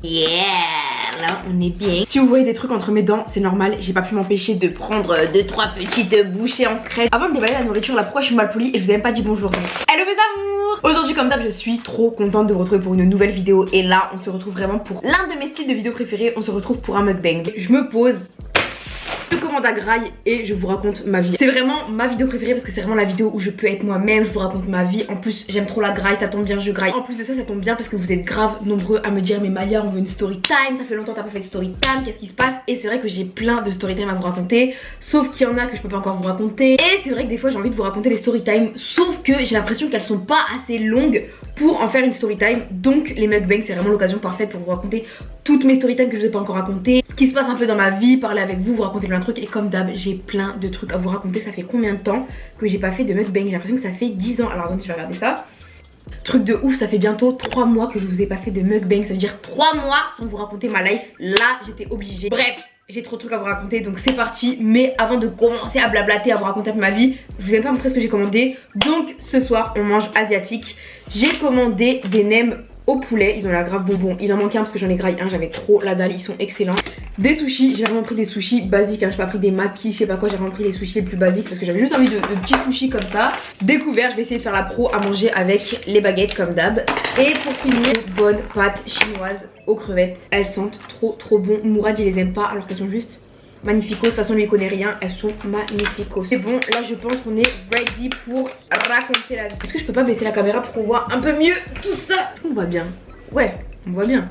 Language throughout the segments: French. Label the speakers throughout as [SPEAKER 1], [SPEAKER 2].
[SPEAKER 1] Yeah, là on est bien. Si vous voyez des trucs entre mes dents, c'est normal, j'ai pas pu m'empêcher de prendre 2-3 petites bouchées en secret avant de déballer la nourriture. Là pourquoi je suis mal polie et je vous ai même pas dit bonjour. Hello mes amours. Aujourd'hui comme d'hab je suis trop contente de vous retrouver pour une nouvelle vidéo. Et là on se retrouve vraiment pour l'un de mes styles de vidéo préférés. On se retrouve pour un mukbang. Je me pose, je commande à graille et je vous raconte ma vie. C'est vraiment ma vidéo préférée parce que c'est vraiment la vidéo où je peux être moi-même, je vous raconte ma vie. En plus j'aime trop la graille, ça tombe bien, je graille. En plus de ça, ça tombe bien parce que vous êtes grave nombreux à me dire mais Maya on veut une story time, ça fait longtemps que t'as pas fait de story time, qu'est-ce qui se passe? Et c'est vrai que j'ai plein de story time à vous raconter, sauf qu'il y en a que je peux pas encore vous raconter. Et c'est vrai que des fois j'ai envie de vous raconter les story time, sauf que j'ai l'impression qu'elles sont pas assez longues pour en faire une story time. Donc les mukbangs c'est vraiment l'occasion parfaite pour vous raconter toutes mes story time que je vous ai pas encore racontées, ce qui se passe un peu dans ma vie, parler avec vous, vous raconter plein de trucs. Et comme d'hab j'ai plein de trucs à vous raconter. Ça fait combien de temps que j'ai pas fait de mukbang? J'ai l'impression que ça fait 10 ans. Alors attendez, je vais regarder ça. Truc de ouf, ça fait bientôt 3 mois que je vous ai pas fait de mukbang. Ça veut dire 3 mois sans vous raconter ma life. Là j'étais obligée. Bref, j'ai trop de trucs à vous raconter donc c'est parti. Mais avant de commencer à blablater, à vous raconter un peu ma vie, je vous ai pas montré ce que j'ai commandé. Donc ce soir on mange asiatique. J'ai commandé des nems au poulet, ils ont l'air grave bonbons. Il en manque un parce que j'en ai graillé un, j'avais trop la dalle, ils sont excellents. Des sushis, j'ai vraiment pris des sushis basiques, hein. J'ai pas pris des makis, je sais pas quoi, j'ai vraiment pris les sushis les plus basiques parce que j'avais juste envie de petits sushis comme ça. Découvert, je vais essayer de faire la pro à manger avec les baguettes comme d'hab. Et pour finir, de bonnes pâtes chinoises aux crevettes. Elles sentent trop bon. Mourad il les aime pas alors qu'elles sont juste magnifiques. De toute façon lui il connaît rien, elles sont magnifiques. C'est bon, là je pense qu'on est ready pour raconter la vie. Est-ce que je peux pas baisser la caméra pour qu'on voit un peu mieux tout ça? Est-ce qu'on voit bien? Ouais, on voit bien.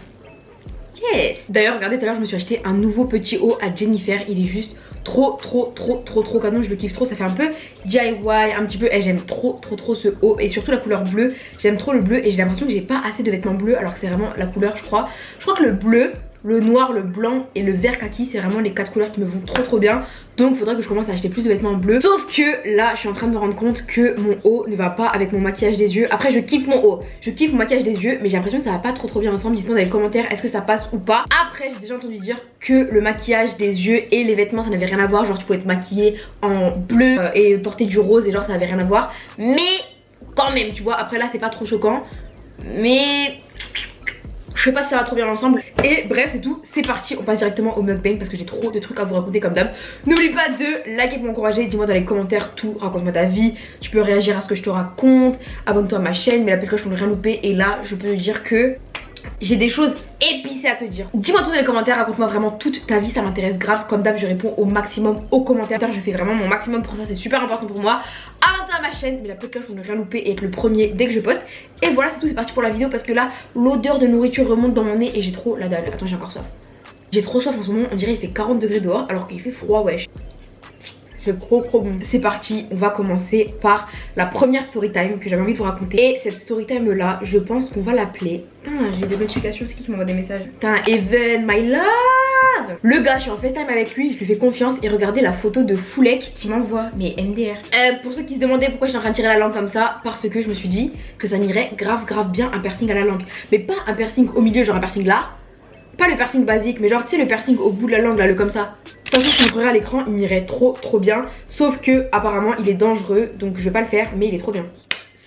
[SPEAKER 1] Yes. D'ailleurs regardez, tout à l'heure je me suis acheté un nouveau petit haut à Jennifer. Il est juste trop canon, je le kiffe trop. Ça fait un peu DIY, un petit peu, j'aime trop ce haut. Et surtout la couleur bleue, j'aime trop le bleu. Et j'ai l'impression que j'ai pas assez de vêtements bleus alors que c'est vraiment la couleur, je crois que le bleu, le noir, le blanc et le vert kaki, c'est vraiment les 4 couleurs qui me vont trop bien. Donc il faudrait que je commence à acheter plus de vêtements bleus. Sauf que là je suis en train de me rendre compte que mon haut ne va pas avec mon maquillage des yeux. Après je kiffe mon haut, je kiffe mon maquillage des yeux, mais j'ai l'impression que ça va pas trop bien ensemble. Dites-moi dans les commentaires est-ce que ça passe ou pas. Après j'ai déjà entendu dire que le maquillage des yeux et les vêtements ça n'avait rien à voir. Genre tu pouvais être maquillée en bleu et porter du rose et genre ça avait rien à voir. Mais quand même tu vois, après là c'est pas trop choquant. Mais je sais pas si ça va trop bien ensemble. Et bref c'est tout, c'est parti, on passe directement au mukbang parce que j'ai trop de trucs à vous raconter comme d'hab. N'oublie pas de liker pour m'encourager, dis-moi dans les commentaires tout, raconte-moi ta vie. Tu peux réagir à ce que je te raconte, abonne-toi à ma chaîne, mets la petite cloche pour ne rien louper. Et là je peux te dire que j'ai des choses épicées à te dire. Dis-moi tout dans les commentaires, raconte-moi vraiment toute ta vie, ça m'intéresse grave. Comme d'hab je réponds au maximum aux commentaires, je fais vraiment mon maximum pour ça, c'est super important pour moi. Abonne-toi à ma chaîne, mets la petite cloche pour ne rien louper et être le premier dès que je poste. Et voilà c'est tout, c'est parti pour la vidéo parce que là l'odeur de nourriture remonte dans mon nez et j'ai trop la dalle. Attends, j'ai encore soif. J'ai trop soif en ce moment, on dirait il fait 40 degrés dehors alors qu'il fait froid, wesh. C'est trop bon. C'est parti, on va commencer par la première story time que j'avais envie de vous raconter. Et cette story time là, je pense qu'on va l'appeler. Putain, j'ai des notifications, c'est qui m'envoie des messages? Putain, Even, my love. Le gars, je suis en FaceTime avec lui, je lui fais confiance et regardez la photo de Foulek qui m'envoie. Mais MDR. Pour ceux qui se demandaient pourquoi j'étais en train de tirer la langue comme ça, parce que je me suis dit que ça m'irait grave bien un piercing à la langue. Mais pas un piercing au milieu, genre un piercing là. Pas le piercing basique, mais genre tu sais le piercing au bout de la langue là, le comme ça. De toute façon si je me ferais à l'écran il m'irait trop bien. Sauf que apparemment il est dangereux, donc je vais pas le faire, mais il est trop bien.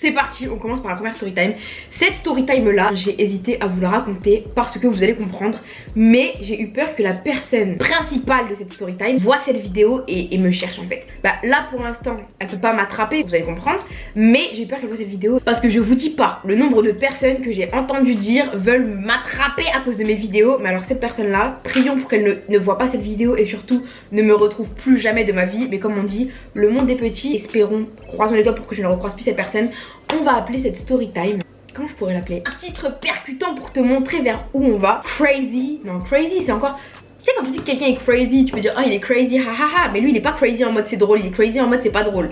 [SPEAKER 1] C'est parti, on commence par la première story time. Cette story time là, j'ai hésité à vous la raconter parce que vous allez comprendre. Mais j'ai eu peur que la personne principale de cette story time voit cette vidéo et me cherche en fait. Bah là pour l'instant, elle peut pas m'attraper, vous allez comprendre. Mais j'ai peur qu'elle voit cette vidéo parce que je vous dis pas le nombre de personnes que j'ai entendu dire veulent m'attraper à cause de mes vidéos. Mais alors cette personne là, prions pour qu'elle ne voit pas cette vidéo et surtout ne me retrouve plus jamais de ma vie. Mais comme on dit, le monde est petit, espérons, croisons les doigts pour que je ne recroise plus cette personne. On va appeler cette story time, comment je pourrais l'appeler? Un titre percutant pour te montrer vers où on va. Crazy, non crazy c'est encore... Tu sais quand tu dis que quelqu'un est crazy, tu peux dire oh il est crazy, ha. Mais lui il est pas crazy en mode c'est drôle, il est crazy en mode c'est pas drôle.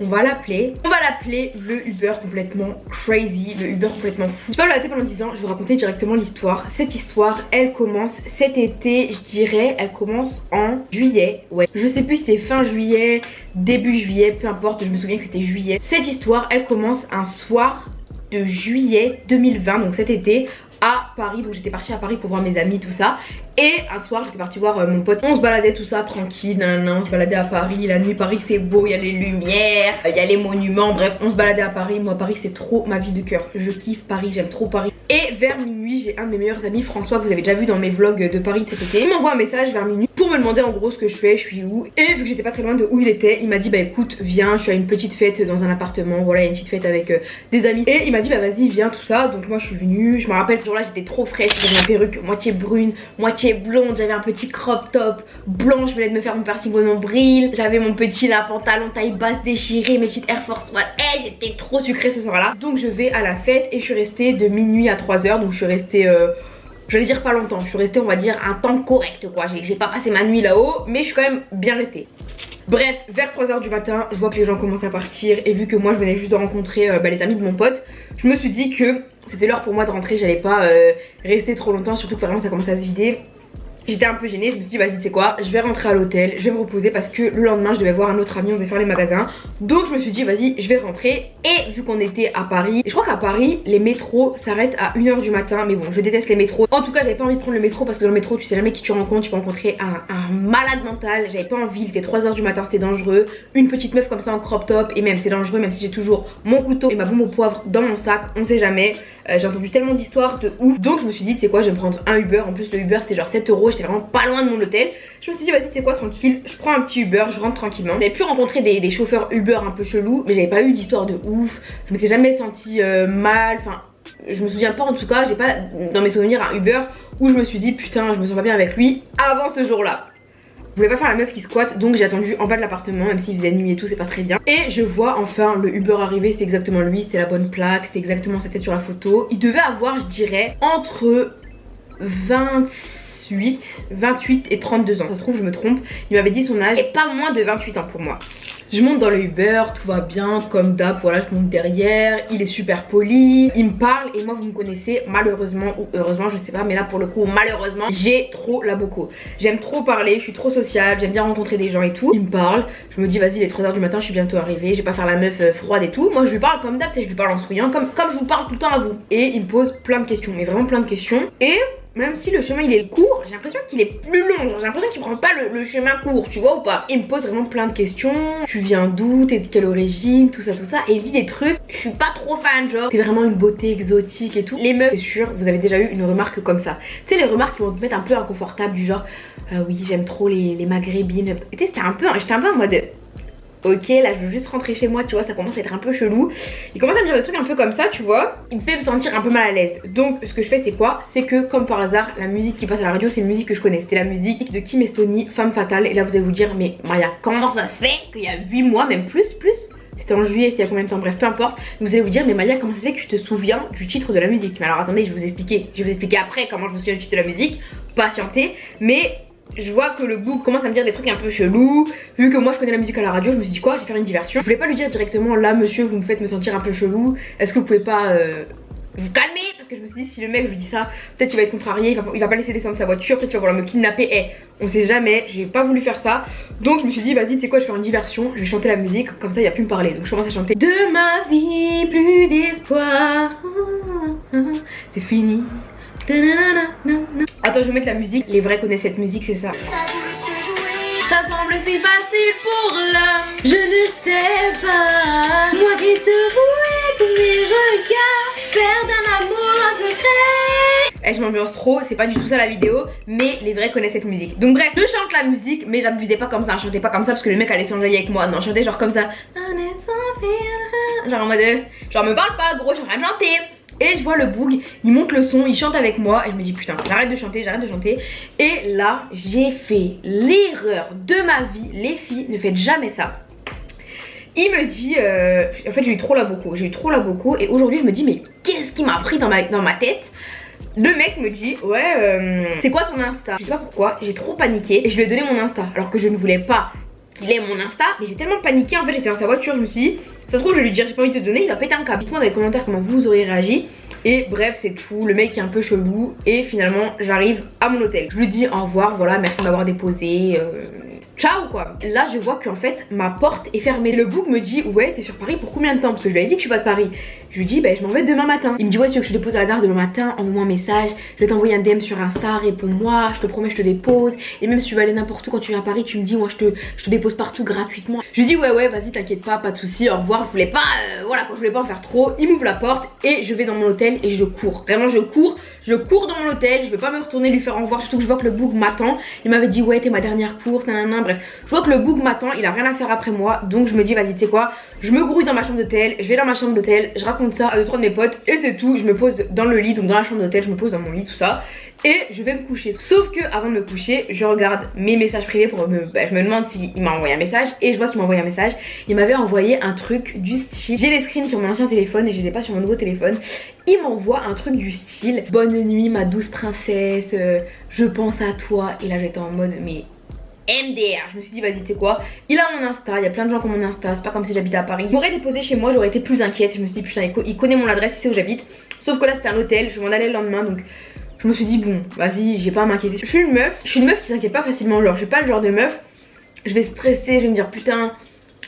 [SPEAKER 1] On va l'appeler le Uber complètement crazy, le Uber complètement fou. Je vais pas le pendant 10 ans, je vais vous raconter directement l'histoire. Cette histoire, elle commence cet été, je dirais, elle commence en juillet. Ouais, je sais plus si c'est fin juillet, début juillet, peu importe, je me souviens que c'était juillet. Cette histoire, elle commence un soir de juillet 2020, donc cet été, à Paris. Donc j'étais partie à Paris pour voir mes amis, tout ça. Et un soir j'étais partie voir mon pote. On se baladait tout ça tranquille, on se baladait à Paris. La nuit Paris c'est beau, il y a les lumières, il y a les monuments. Bref on se baladait à Paris. Moi Paris c'est trop ma vie de cœur. Je kiffe Paris, j'aime trop Paris. Et vers minuit j'ai un de mes meilleurs amis, François, que vous avez déjà vu dans mes vlogs de Paris de cet été. Il m'envoie un message vers minuit pour me demander en gros ce que je fais, je suis où. Et vu que j'étais pas très loin de où il était, il m'a dit bah écoute viens, je suis à une petite fête dans un appartement. Voilà, il y a une petite fête avec des amis. Et il m'a dit bah vas-y viens tout ça. Donc moi je suis venue, je me rappelle ce jour là j'étais trop fraîche. J'avais ma perruque moitié brune, moitié blonde, j'avais un petit crop top blanc, je venais de me faire mon piercing au nombril. J'avais mon petit là pantalon taille basse déchiré, mes petites Air Force One. J'étais trop sucrée ce soir là. Donc je vais à la fête et je suis restée de minuit à 3h. Donc je suis restée j'allais dire pas longtemps, je suis restée on va dire un temps correct quoi. J'ai pas passé ma nuit là-haut mais je suis quand même bien restée. Bref, vers 3h du matin, je vois que les gens commencent à partir. Et vu que moi je venais juste de rencontrer les amis de mon pote, je me suis dit que c'était l'heure pour moi de rentrer. J'allais pas rester trop longtemps, surtout que vraiment ça commençait à se vider. J'étais un peu gênée, je me suis dit vas-y tu sais quoi, je vais rentrer à l'hôtel, je vais me reposer parce que le lendemain je devais voir un autre ami, on devait faire les magasins. Donc je me suis dit vas-y je vais rentrer. Et vu qu'on était à Paris, je crois qu'à Paris les métros s'arrêtent à 1h du matin. Mais bon je déteste les métros. En tout cas j'avais pas envie de prendre le métro parce que dans le métro tu sais jamais qui tu rencontres. Tu peux rencontrer un malade mental. J'avais pas envie, il était 3h du matin, c'était dangereux. Une petite meuf comme ça en crop top. Et même c'est dangereux même si j'ai toujours mon couteau et ma bombe au poivre dans mon sac. On sait jamais. J'ai entendu tellement d'histoires de ouf. Donc je me suis dit tu sais quoi, je vais me prendre un Uber. En plus le Uber c'était genre 7 €. J'étais vraiment pas loin de mon hôtel. Je me suis dit vas-y tu sais quoi tranquille, je prends un petit Uber, je rentre tranquillement. J'avais pu rencontrer des chauffeurs Uber un peu chelous, mais j'avais pas eu d'histoire de ouf. Je m'étais jamais sentie mal, enfin je me souviens pas en tout cas, j'ai pas dans mes souvenirs un Uber où je me suis dit putain je me sens pas bien avec lui avant ce jour là. Je voulais pas faire la meuf qui squatte, donc j'ai attendu en bas de l'appartement, même s'il faisait nuit et tout, c'est pas très bien. Et je vois enfin le Uber arriver, c'était exactement lui, c'était la bonne plaque, c'était exactement sa tête sur la photo. Il devait avoir, je dirais, entre 28 et 32 ans. Ça se trouve, je me trompe. Il m'avait dit son âge et pas moins de 28 ans pour moi. Je monte dans le Uber, tout va bien, comme d'hab, voilà, je monte derrière, il est super poli, il me parle et moi vous me connaissez, malheureusement ou heureusement, je sais pas, mais là pour le coup, malheureusement, j'ai trop la boco. J'aime trop parler, je suis trop sociable, j'aime bien rencontrer des gens et tout. Il me parle, je me dis vas-y, il est 3h du matin, je suis bientôt arrivée, je vais pas faire la meuf froide et tout. Moi je lui parle comme d'hab, je lui parle en souriant, comme je vous parle tout le temps à vous. Et il me pose plein de questions, mais vraiment plein de questions. Et même si le chemin il est court, j'ai l'impression qu'il est plus long. J'ai l'impression qu'il prend pas le chemin court, tu vois ou pas. Il me pose vraiment plein de questions. Tu viens d'où? T'es de quelle origine? Tout ça, tout ça. Et il dit des trucs, je suis pas trop fan, genre. T'es vraiment une beauté exotique et tout. Les meufs, c'est sûr, vous avez déjà eu une remarque comme ça. Tu sais, les remarques qui vont te mettre un peu inconfortable, du genre, oui, j'aime trop les maghrébines. Et tu sais, j'étais un peu en mode. Ok, là je veux juste rentrer chez moi, tu vois, ça commence à être un peu chelou. Il commence à me dire des trucs un peu comme ça, tu vois. Il me fait me sentir un peu mal à l'aise. Donc ce que je fais c'est quoi? C'est que comme par hasard, la musique qui passe à la radio c'est une musique que je connais. C'était la musique de Kim Estoni, Femme Fatale. Et là vous allez vous dire, mais Maria, comment ça se fait qu'il y a 8 mois, même plus c'était en juillet, c'était il y a combien de temps, bref peu importe. Vous allez vous dire mais Maya comment ça se fait que tu te souviens du titre de la musique? Mais alors attendez, je vais vous expliquer après comment je me souviens du titre de la musique. Patientez, mais je vois que le book commence à me dire des trucs un peu chelous. Vu que moi je connais la musique à la radio, je me suis dit quoi, je vais faire une diversion. Je voulais pas lui dire directement là monsieur vous me faites me sentir un peu chelou, est-ce que vous pouvez pas vous calmer? Parce que je me suis dit si le mec je lui dis ça, peut-être il va être contrarié, il va pas laisser descendre sa voiture, peut-être il va vouloir me kidnapper. On sait jamais, j'ai pas voulu faire ça. Donc je me suis dit vas-y tu sais quoi, je vais faire une diversion, je vais chanter la musique, comme ça il va plus me parler. Donc je commence à chanter. De ma vie plus d'espoir, c'est fini. Attends je vais mettre la musique, les vrais connaissent cette musique, c'est ça. Ça semble si facile pour l'homme, je ne sais pas. Moi qui te rouais tous mes regards, faire d'un amour un secret. Je m'ambiance trop, c'est pas du tout ça la vidéo, mais les vrais connaissent cette musique. Donc bref, je chante la musique, mais j'abusais pas comme ça, je chantais pas comme ça parce que le mec allait s'enjailler avec moi. Non, je chantais genre comme ça. Genre en mode, genre me parle pas gros, je suis en train de chanter. Et je vois le boug, il monte le son, il chante avec moi et je me dis putain j'arrête de chanter. Et là j'ai fait l'erreur de ma vie, les filles ne faites jamais ça. Il me dit, en fait j'ai eu trop la boco, et aujourd'hui je me dis mais qu'est-ce qui m'a pris dans ma tête. Le mec me dit ouais c'est quoi ton Insta? Je sais pas pourquoi, j'ai trop paniqué et je lui ai donné mon Insta alors que je ne voulais pas qu'il ait mon Insta. Mais j'ai tellement paniqué, en fait j'étais dans sa voiture, je me suis dit ça se trouve je vais lui dire j'ai pas envie de te donner, il va péter un câble. Dites-moi dans les commentaires comment vous auriez réagi. Et bref c'est tout, le mec est un peu chelou. Et finalement j'arrive à mon hôtel, je lui dis au revoir, voilà merci de m'avoir déposé, ciao quoi. Là je vois qu'en fait ma porte est fermée. Le bouc me dit ouais t'es sur Paris pour combien de temps? Parce que je lui avais dit que je suis pas de Paris. Je lui dis bah je m'en vais demain matin. Il me dit ouais si tu veux que je te dépose à la gare demain matin, envoie-moi un message, je vais t'envoyer un DM sur Insta, réponds-moi, je te promets je te dépose. Et même si tu veux aller n'importe où quand tu viens à Paris, tu me dis moi je te dépose partout gratuitement. Je lui dis ouais vas-y t'inquiète pas de soucis, au revoir. Je voulais pas voilà quand je voulais pas en faire trop. Il m'ouvre la porte et je vais dans mon hôtel et je cours. Vraiment je cours dans mon hôtel, je vais pas me retourner lui faire au revoir, surtout que je vois que le bouc m'attend. Il m'avait dit ouais t'es ma dernière course, nanana, bref. Je vois que le bouc m'attend, il a rien à faire après moi, donc je me dis vas-y tu sais quoi, je me grouille dans ma chambre d'hôtel, je vais dans ma chambre d'hôtel, je raconte ça à 2-3 de mes potes et c'est tout. Je me pose dans le lit, donc dans la chambre d'hôtel, je me pose dans mon lit, tout ça. Et je vais me coucher. Sauf que avant de me coucher, je regarde mes messages privés pour je me demande s'il m'a envoyé un message. Et je vois qu'il m'a envoyé un message. Il m'avait envoyé un truc du style. J'ai les screens sur mon ancien téléphone et je les ai pas sur mon nouveau téléphone. Il m'envoie un truc du style bonne nuit ma douce princesse, je pense à toi. Et là j'étais en mode mais MDR, je me suis dit vas-y tu sais quoi, il a mon Insta, il y a plein de gens qui ont mon Insta, c'est pas comme si j'habitais à Paris. J'aurais déposé chez moi, j'aurais été plus inquiète. Je me suis dit putain il connaît mon adresse, il sait où j'habite. Sauf que là c'était un hôtel, je m'en allais le lendemain donc je me suis dit bon vas-y j'ai pas à m'inquiéter. Je suis une meuf qui s'inquiète pas facilement, genre je suis pas le genre de meuf, je vais stresser, je vais me dire putain.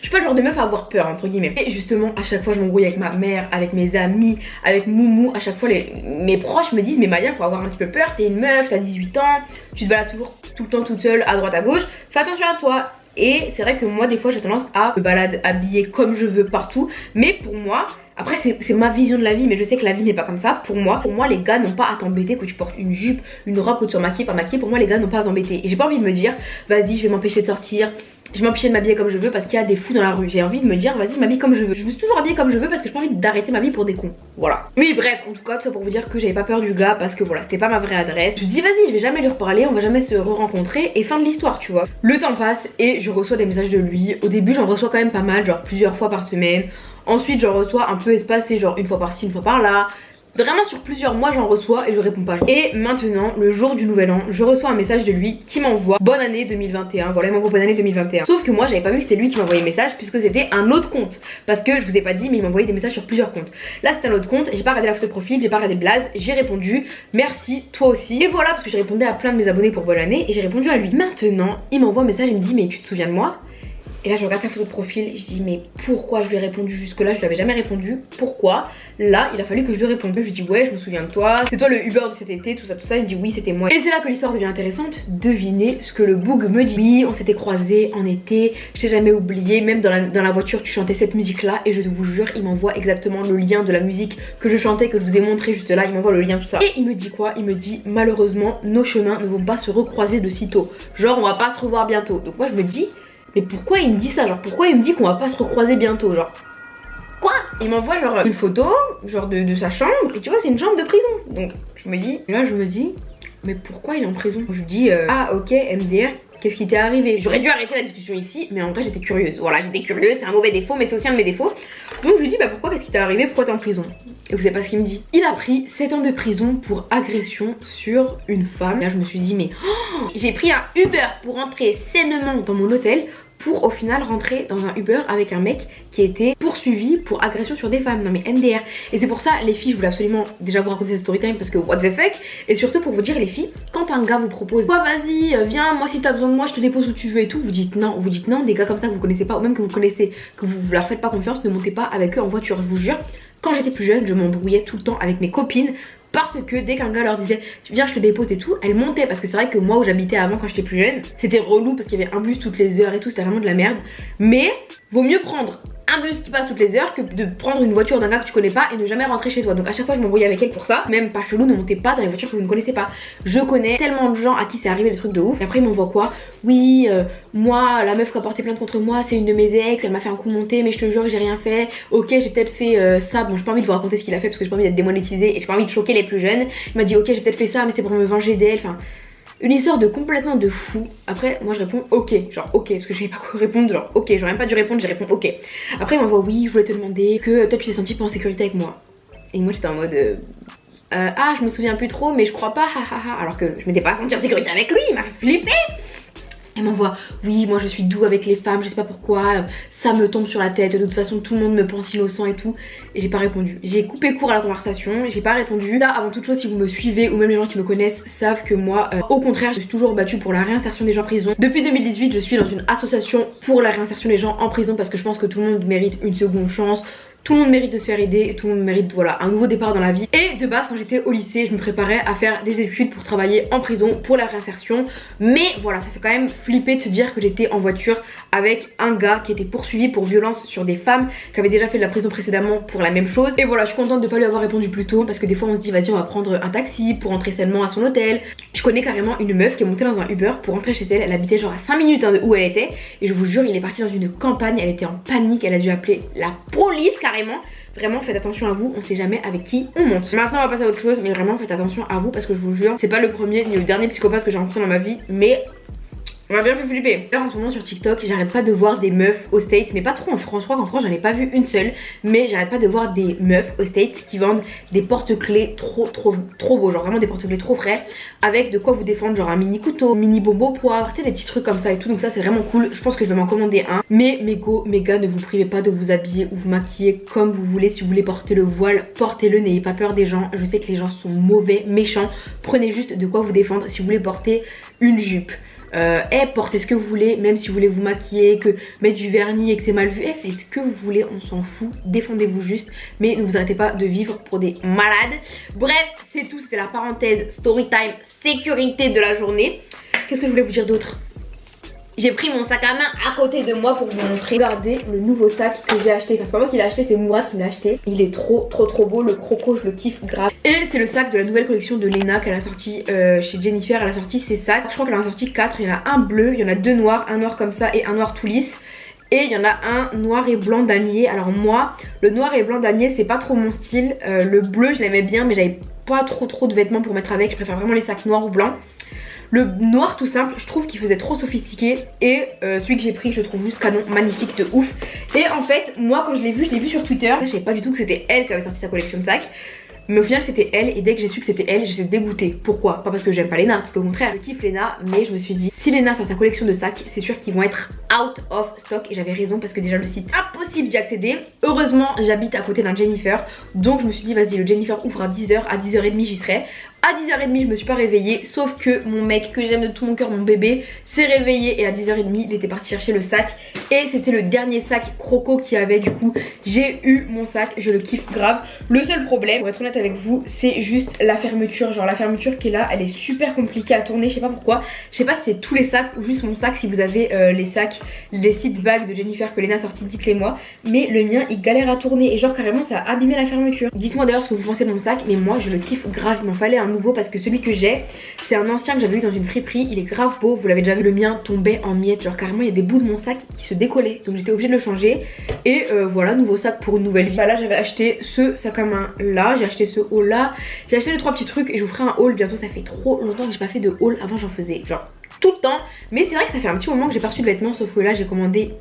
[SPEAKER 1] Je suis pas le genre de meuf à avoir peur entre guillemets. Et justement à chaque fois je m'embrouille avec ma mère, avec mes amis, avec Moumou. À chaque fois mes proches me disent mais Maya faut avoir un petit peu peur, t'es une meuf, t'as 18 ans, tu te balades toujours tout le temps toute seule à droite à gauche, fais attention à toi. Et c'est vrai que moi des fois j'ai tendance à me balader habillée comme je veux partout. Mais pour moi, après c'est ma vision de la vie, mais je sais que la vie n'est pas comme ça. Pour moi les gars n'ont pas à t'embêter que tu portes une jupe, une robe, que tu sois maquillée, pas maquillée. Pour moi les gars n'ont pas à t'embêter. Et j'ai pas envie de me dire vas-y je vais m'empêcher de sortir, je vais m'empêcher de m'habiller comme je veux parce qu'il y a des fous dans la rue. J'ai envie de me dire vas-y je m'habille comme je veux. Je me suis toujours habillée comme je veux parce que j'ai pas envie d'arrêter ma vie pour des cons. Voilà. Oui bref, en tout cas tout ça pour vous dire que j'avais pas peur du gars parce que voilà c'était pas ma vraie adresse. Je me dis vas-y je vais jamais lui reparler, on va jamais se re-rencontrer et fin de l'histoire tu vois. Le temps passe et je reçois des messages de lui. Au début j'en reçois quand même pas mal, genre plusieurs fois par semaine. Ensuite j'en reçois un peu espacé, genre une fois par-ci, une fois par-là. Vraiment sur plusieurs mois j'en reçois et je réponds pas. Et maintenant le jour du nouvel an je reçois un message de lui qui m'envoie bonne année 2021. Voilà il m'envoie bonne année 2021. Sauf que moi j'avais pas vu que c'était lui qui m'envoyait le message puisque c'était un autre compte. Parce que je vous ai pas dit mais il m'envoyait des messages sur plusieurs comptes. Là c'est un autre compte, j'ai pas regardé la photo de profil, j'ai pas regardé le blaze, j'ai répondu merci toi aussi. Et voilà parce que j'ai répondu à plein de mes abonnés pour bonne année et j'ai répondu à lui. Maintenant il m'envoie un message, il me dit mais tu te souviens de moi? Et là je regarde sa photo de profil, je dis mais pourquoi je lui ai répondu jusque là, je lui avais jamais répondu, pourquoi? Là il a fallu que je lui réponde, je lui dis ouais je me souviens de toi, c'est toi le Uber de cet été, tout ça, il me dit oui c'était moi. Et c'est là que l'histoire devient intéressante, devinez ce que le boug me dit. Oui on s'était croisés en été, je t'ai jamais oublié, même dans la voiture tu chantais cette musique là et je vous jure il m'envoie exactement le lien de la musique que je chantais, que je vous ai montré juste là, il m'envoie le lien tout ça. Et il me dit quoi? Il me dit malheureusement nos chemins ne vont pas se recroiser de sitôt, genre on va pas se revoir bientôt. Donc moi je me dis mais pourquoi il me dit ça? Genre pourquoi il me dit qu'on va pas se recroiser bientôt? Genre quoi? Il m'envoie genre une photo genre de sa chambre et tu vois c'est une chambre de prison. Donc je me dis mais pourquoi il est en prison? Je lui dis ah ok MDR, qu'est-ce qui t'est arrivé? J'aurais dû arrêter la discussion ici mais en vrai j'étais curieuse. Voilà j'étais curieuse, c'est un mauvais défaut mais c'est aussi un de mes défauts. Donc je lui dis bah pourquoi, qu'est-ce qui t'est arrivé, pourquoi t'es en prison? Et vous savez pas ce qu'il me dit? Il a pris 7 ans de prison pour agression sur une femme. Là je me suis dit mais j'ai pris un Uber pour rentrer sainement dans mon hôtel pour au final rentrer dans un Uber avec un mec qui était poursuivi pour agression sur des femmes. Non mais MDR. Et c'est pour ça les filles je voulais absolument déjà vous raconter cette story time parce que what the fuck. Et surtout pour vous dire les filles, quand un gars vous propose oh, vas-y viens moi si t'as besoin de moi je te dépose où tu veux et tout, vous dites non. Des gars comme ça que vous connaissez pas ou même que vous connaissez, que vous leur faites pas confiance, ne montez pas avec eux en voiture. Je vous jure, quand j'étais plus jeune je m'embrouillais tout le temps avec mes copines parce que dès qu'un gars leur disait viens je te dépose et tout, elles montaient. Parce que c'est vrai que moi où j'habitais avant quand j'étais plus jeune c'était relou parce qu'il y avait un bus toutes les heures et tout, c'était vraiment de la merde. Mais vaut mieux prendre un bus qui passe toutes les heures que de prendre une voiture d'un gars que tu connais pas et ne jamais rentrer chez toi. Donc à chaque fois je m'embrouillais avec elle pour ça. Même pas chelou, ne montez pas dans les voitures que vous ne connaissez pas. Je connais tellement de gens à qui c'est arrivé des trucs de ouf. Et après ils m'envoient quoi? Oui moi la meuf qui a porté plainte contre moi c'est une de mes ex, elle m'a fait un coup monté mais je te jure que j'ai rien fait. Ok j'ai peut-être fait ça, bon j'ai pas envie de vous raconter ce qu'il a fait parce que j'ai pas envie d'être démonétisée et j'ai pas envie de choquer les plus jeunes. Il m'a dit ok j'ai peut-être fait ça mais c'était pour me venger d'elle, enfin une histoire de complètement de fou. Après moi je réponds ok, genre ok, parce que je savais pas quoi répondre, genre ok, j'aurais même pas dû répondre, j'ai répondu ok. Après il m'envoie oui je voulais te demander que toi tu t'es senti pas en sécurité avec moi. Et moi j'étais en mode ah je me souviens plus trop mais je crois pas, alors que je m'étais pas sentie en sécurité avec lui, il m'a fait flipper. Elle m'envoie oui moi je suis doux avec les femmes, je sais pas pourquoi, ça me tombe sur la tête, de toute façon tout le monde me pense innocent et tout. Et j'ai pas répondu, j'ai coupé court à la conversation, j'ai pas répondu. Là avant toute chose, si vous me suivez ou même les gens qui me connaissent savent que moi au contraire je suis toujours battue pour la réinsertion des gens en prison. Depuis 2018 je suis dans une association pour la réinsertion des gens en prison parce que je pense que tout le monde mérite une seconde chance. Tout le monde mérite de se faire aider, tout le monde mérite voilà un nouveau départ dans la vie. Et de base quand j'étais au lycée je me préparais à faire des études pour travailler en prison pour la réinsertion. Mais voilà ça fait quand même flipper de se dire que j'étais en voiture avec un gars qui était poursuivi pour violence sur des femmes, qui avait déjà fait de la prison précédemment pour la même chose. Et voilà je suis contente de pas lui avoir répondu plus tôt parce que des fois on se dit vas-y on va prendre un taxi pour rentrer sainement à son hôtel. Je connais carrément une meuf qui est montée dans un Uber pour rentrer chez elle, elle habitait genre à 5 minutes de où elle était. Et je vous jure il est parti dans une campagne, elle était en panique, elle a dû appeler la police carrément. Vraiment faites attention à vous, on sait jamais avec qui on monte. Maintenant on va passer à autre chose, mais vraiment faites attention à vous parce que je vous jure c'est pas le premier ni le dernier psychopathe que j'ai rencontré dans ma vie, mais on m'a bien fait flipper. Là en ce moment sur TikTok j'arrête pas de voir des meufs aux States, mais pas trop en France, je crois qu'en France j'en ai pas vu une seule, mais j'arrête pas de voir des meufs aux States qui vendent des porte-clés trop beaux, genre vraiment des porte-clés trop frais, avec de quoi vous défendre, genre un mini couteau, mini bonbon poivre, tu sais des petits trucs comme ça et tout, donc ça c'est vraiment cool, je pense que je vais m'en commander un. Mais mes gars ne vous privez pas de vous habiller ou vous maquiller comme vous voulez, si vous voulez porter le voile, portez-le, n'ayez pas peur des gens, je sais que les gens sont mauvais, méchants, prenez juste de quoi vous défendre. Si vous voulez porter une jupe, portez ce que vous voulez, même si vous voulez vous maquiller, que mettre du vernis et que c'est mal vu, faites ce que vous voulez, on s'en fout, défendez-vous juste, mais ne vous arrêtez pas de vivre pour des malades. Bref, c'est tout, c'était la parenthèse story time sécurité de la journée. Qu'est-ce que je voulais vous dire d'autre? J'ai pris mon sac à main à côté de moi pour vous montrer. Regardez le nouveau sac que j'ai acheté. Enfin c'est pas moi qui l'ai acheté, c'est Mourad qui me l'a acheté. Il est trop beau, le croco je le kiffe grave. Et c'est le sac de la nouvelle collection de Lena qu'elle a sorti chez Jennifer. Elle a sorti ses sacs, je crois qu'elle en a sorti 4. Il y en a un bleu, il y en a 2 noirs, un noir comme ça et un noir tout lisse. Et il y en a un noir et blanc damier. Alors moi le noir et blanc damier c'est pas trop mon style. Le bleu je l'aimais bien mais j'avais pas trop de vêtements pour mettre avec. Je préfère vraiment les sacs noirs ou blancs. Le noir tout simple, je trouve qu'il faisait trop sophistiqué. Et celui que j'ai pris, je le trouve juste canon, magnifique de ouf. Et en fait, moi quand je l'ai vu sur Twitter. Je savais pas du tout que c'était elle qui avait sorti sa collection de sacs. Mais au final c'était elle, et dès que j'ai su que c'était elle, j'étais dégoûtée. Pourquoi? Pas parce que j'aime pas Lena, parce qu'au contraire je kiffe Lena, mais je me suis dit si Lena sort sa collection de sacs, c'est sûr qu'ils vont être out of stock. Et j'avais raison parce que déjà le site impossible d'y accéder. Heureusement j'habite à côté d'un Jennifer, donc je me suis dit vas-y le Jennifer ouvre à 10h, à 10h30 j'y serai. À 10h30 je me suis pas réveillée, sauf que mon mec que j'aime de tout mon cœur, mon bébé, s'est réveillé et à 10h30 il était parti chercher le sac. Et c'était le dernier sac croco qu'il y avait, du coup j'ai eu mon sac, je le kiffe grave. Le seul problème, pour être honnête avec vous, c'est juste la fermeture. Genre la fermeture qui est là, elle est super compliquée à tourner, je sais pas pourquoi. Je sais pas si c'est tous les sacs ou juste mon sac. Si vous avez les sacs, les seed bags de Jennifer que Lena a sorti, dites-les moi. Mais le mien il galère à tourner et genre carrément ça a abîmé la fermeture. Dites-moi d'ailleurs ce que vous pensez de mon sac, mais moi je le kiffe grave. Il m'en fallait un nouveau parce que celui que j'ai c'est un ancien que j'avais eu dans une friperie. Il est grave beau, vous l'avez déjà vu, le mien tombait en miettes. Genre carrément il y a des bouts de mon sac qui se décollaient, donc j'étais obligée de le changer. Et voilà, nouveau sac pour une nouvelle vie. Là j'avais acheté ce sac à main là, j'ai acheté ce haul là, j'ai acheté les 3 petits trucs et je vous ferai un haul bientôt. Ça fait trop longtemps que j'ai pas fait de haul, avant j'en faisais genre tout le temps, mais c'est vrai que ça fait un petit moment que j'ai pas reçu de vêtements, sauf que là j'ai commandé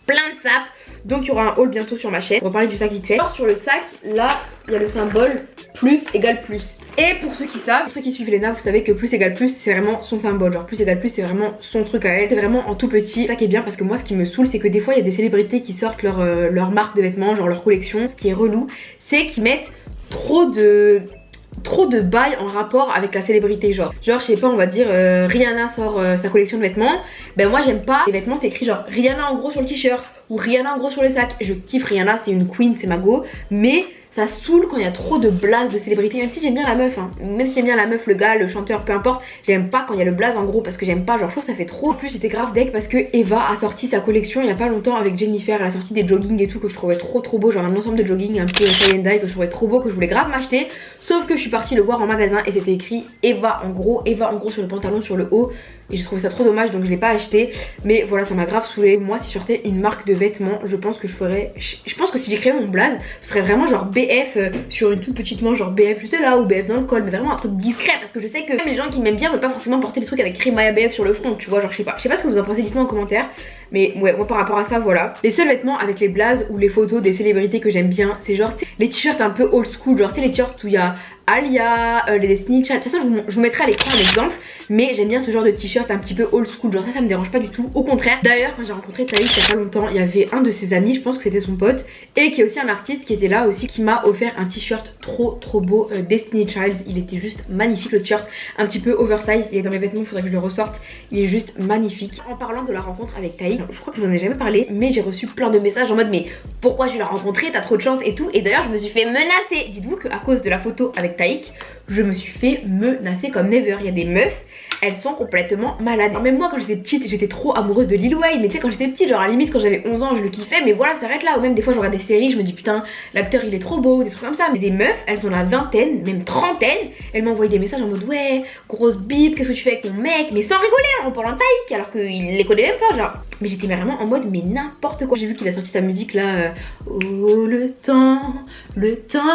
[SPEAKER 1] plein de sapes. Donc il y aura un haul bientôt sur ma chaîne. On va parler du sac vite fait. Alors sur le sac, là il y a le symbole plus égale plus. Et pour ceux qui savent, pour ceux qui suivent Lena, vous savez que plus égale plus c'est vraiment son symbole. Genre plus égale plus c'est vraiment son truc à elle. C'est vraiment en tout petit. Ça qui est bien parce que moi ce qui me saoule c'est que des fois il y a des célébrités qui sortent leur marque de vêtements, genre leur collection. Ce qui est relou c'est qu'ils mettent trop de bails en rapport avec la célébrité. Genre je sais pas, on va dire Rihanna sort sa collection de vêtements. Ben moi j'aime pas les vêtements c'est écrit genre Rihanna en gros sur le t-shirt ou Rihanna en gros sur les sacs. Je kiffe Rihanna, c'est une queen, c'est ma go, mais ça saoule quand il y a trop de blaze de célébrité. Même si j'aime bien la meuf hein. Même si j'aime bien la meuf, le gars, le chanteur, peu importe, j'aime pas quand il y a le blaze en gros parce que j'aime pas, genre je trouve ça fait trop. En plus j'étais grave deck parce que Eva a sorti sa collection il y a pas longtemps avec Jennifer. Elle a sorti des jogging et tout que je trouvais trop beau, genre un ensemble de jogging un peu tie and dye que je trouvais trop beau, que je voulais grave m'acheter. Sauf que je suis partie le voir en magasin et c'était écrit Eva en gros sur le pantalon, sur le haut. Et j'ai trouvé ça trop dommage donc je l'ai pas acheté. Mais voilà, ça m'a grave saoulé. Moi si je sortais une marque de vêtements, je pense que je ferais, je pense que si j'écrivais mon blaze, ce serait vraiment genre BF sur une toute petite manche, genre BF juste là ou BF dans le col, mais vraiment un truc discret. Parce que je sais que même les gens qui m'aiment bien veulent pas forcément porter des trucs avec écrit Maya BF sur le front, tu vois, genre je sais pas ce que vous en pensez, dites-moi en commentaire. Mais ouais, moi par rapport à ça, voilà. Les seuls vêtements avec les blazes ou les photos des célébrités que j'aime bien, c'est genre les t-shirts un peu old school, genre tu sais les t-shirts où il y a Alia, les Destiny Child. De toute façon je vous mettrai à l'écran un exemple. Mais j'aime bien ce genre de t-shirt un petit peu old school. Genre ça me dérange pas du tout, au contraire. D'ailleurs quand j'ai rencontré Taïk il y a pas longtemps, il y avait un de ses amis, je pense que c'était son pote, et qui est aussi un artiste qui était là aussi, qui m'a offert un t-shirt trop beau, Destiny Child. Il était juste magnifique, le t-shirt un petit peu oversize. Il est dans mes vêtements, il faudrait que je le ressorte. Il est juste magnifique. En parlant de la rencontre avec Taïk, je crois que je vous en ai jamais parlé, mais j'ai reçu plein de messages en mode mais pourquoi tu l'as rencontré, t'as trop de chance et tout. Et d'ailleurs je me suis fait menacer. Dites-vous qu'à cause de la photo avec Taïk, je me suis fait menacer comme never. Il y a des meufs, elles sont complètement malades. Même moi quand j'étais petite, j'étais trop amoureuse de Lil Wayne. Mais tu sais quand j'étais petite, genre à la limite quand j'avais 11 ans je le kiffais, mais voilà ça s'arrête là. Ou même des fois je regarde des séries, je me dis putain l'acteur il est trop beau, des trucs comme ça. Mais des meufs, elles ont la vingtaine, même trentaine, elles m'envoyaient des messages en mode ouais grosse bip, qu'est-ce que tu fais avec ton mec, mais sans rigoler en parlant de Taïk alors qu'il les connaît même pas genre. Mais j'étais vraiment en mode mais n'importe quoi. J'ai vu qu'il a sorti sa musique là, oh le temps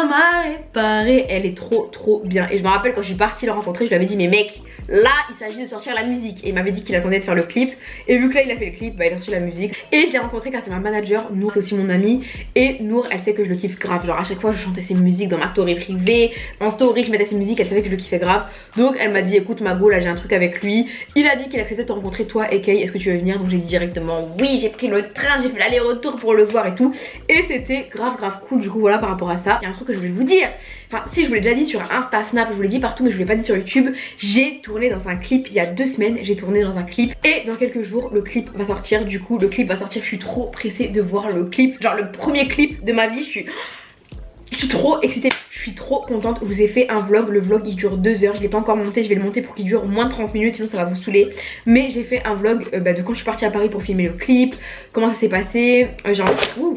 [SPEAKER 1] m'a réparé. Elle est trop bien. Et je me rappelle quand je suis partie le rencontrer, je lui avais dit mais mec là il s'agit de sortir la musique. Et il m'avait dit qu'il attendait de faire le clip. Et vu que là il a fait le clip, bah il a reçu la musique. Et je l'ai rencontré car c'est ma manager, Nour c'est aussi mon amie. Et Nour elle sait que je le kiffe grave. Genre à chaque fois je chantais ses musiques dans ma story privée. En story je mettais ses musiques, elle savait que je le kiffais grave. Donc elle m'a dit écoute Mago là j'ai un truc avec lui. Il a dit qu'il acceptait de te rencontrer toi et Kay, est-ce que tu veux venir? Donc j'ai dit directement oui, j'ai pris le train, j'ai fait l'aller-retour pour le voir et tout. Et c'était grave cool. Du coup voilà par rapport à ça. Il y a un truc que je voulais vous dire. Enfin si je vous l'ai déjà dit sur Insta, Snap, je vous l'ai dit partout mais je vous l'ai pas dit sur YouTube. J'ai tourné dans un clip il y a 2 semaines, j'ai tourné dans un clip et dans quelques jours le clip va sortir. Du coup le clip va sortir, je suis trop pressée de voir le clip. Genre le premier clip de ma vie, je suis trop excitée. Je suis trop contente. Je vous ai fait un vlog. Le vlog il dure 2 heures. Je l'ai pas encore monté. Je vais le monter pour qu'il dure moins de 30 minutes. Sinon ça va vous saouler. Mais j'ai fait un vlog de quand je suis partie à Paris pour filmer le clip. Comment ça s'est passé. Genre,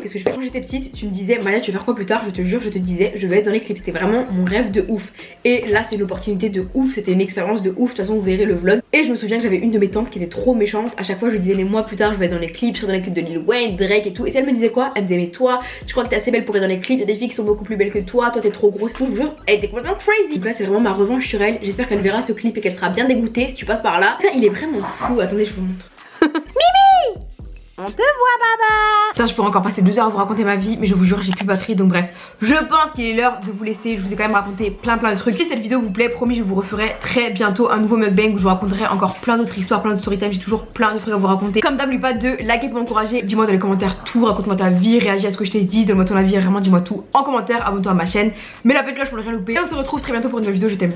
[SPEAKER 1] qu'est-ce que je fais quand j'étais petite. Tu me disais, Maya, tu veux faire quoi plus tard? Je te jure, je te disais, je vais être dans les clips. C'était vraiment mon rêve de ouf. Et là, c'est une opportunité de ouf. C'était une expérience de ouf. De toute façon, vous verrez le vlog. Et je me souviens que j'avais une de mes tantes qui était trop méchante. À chaque fois, je lui disais, les mois plus tard, je vais être dans les clips. Je serai dans les clips de Lil Wayne, Drake et tout. Et si elle me disait quoi? Elle me disait, mais toi, tu crois que t'es assez belle pour être dans les clips? Il y a des filles qui sont beaucoup plus belles que toi. Toi, t'es trop grosse. Tout, je vous jure, elle était complètement crazy. Donc là c'est vraiment ma revanche sur elle. J'espère qu'elle verra ce clip et qu'elle sera bien dégoûtée si tu passes par là. Il est vraiment fou. Attendez je vous montre. Mimi, on te voit baba. Putain je pourrais encore passer 2 heures à vous raconter ma vie. Mais je vous jure j'ai plus de batterie. Donc bref, je pense qu'il est l'heure de vous laisser. Je vous ai quand même raconté plein de trucs. Si cette vidéo vous plaît, promis je vous referai très bientôt un nouveau mukbang où je vous raconterai encore plein d'autres histoires, plein de storytime. J'ai toujours plein de trucs à vous raconter. Comme d'hab, n'oublie pas de liker pour m'encourager. Dis-moi dans les commentaires tout, raconte-moi ta vie, réagis à ce que je t'ai dit, donne-moi ton avis, vraiment dis-moi tout en commentaire, abonne-toi à ma chaîne, mets la petite cloche pour ne rien louper. Et on se retrouve très bientôt pour une nouvelle vidéo, je t'aime.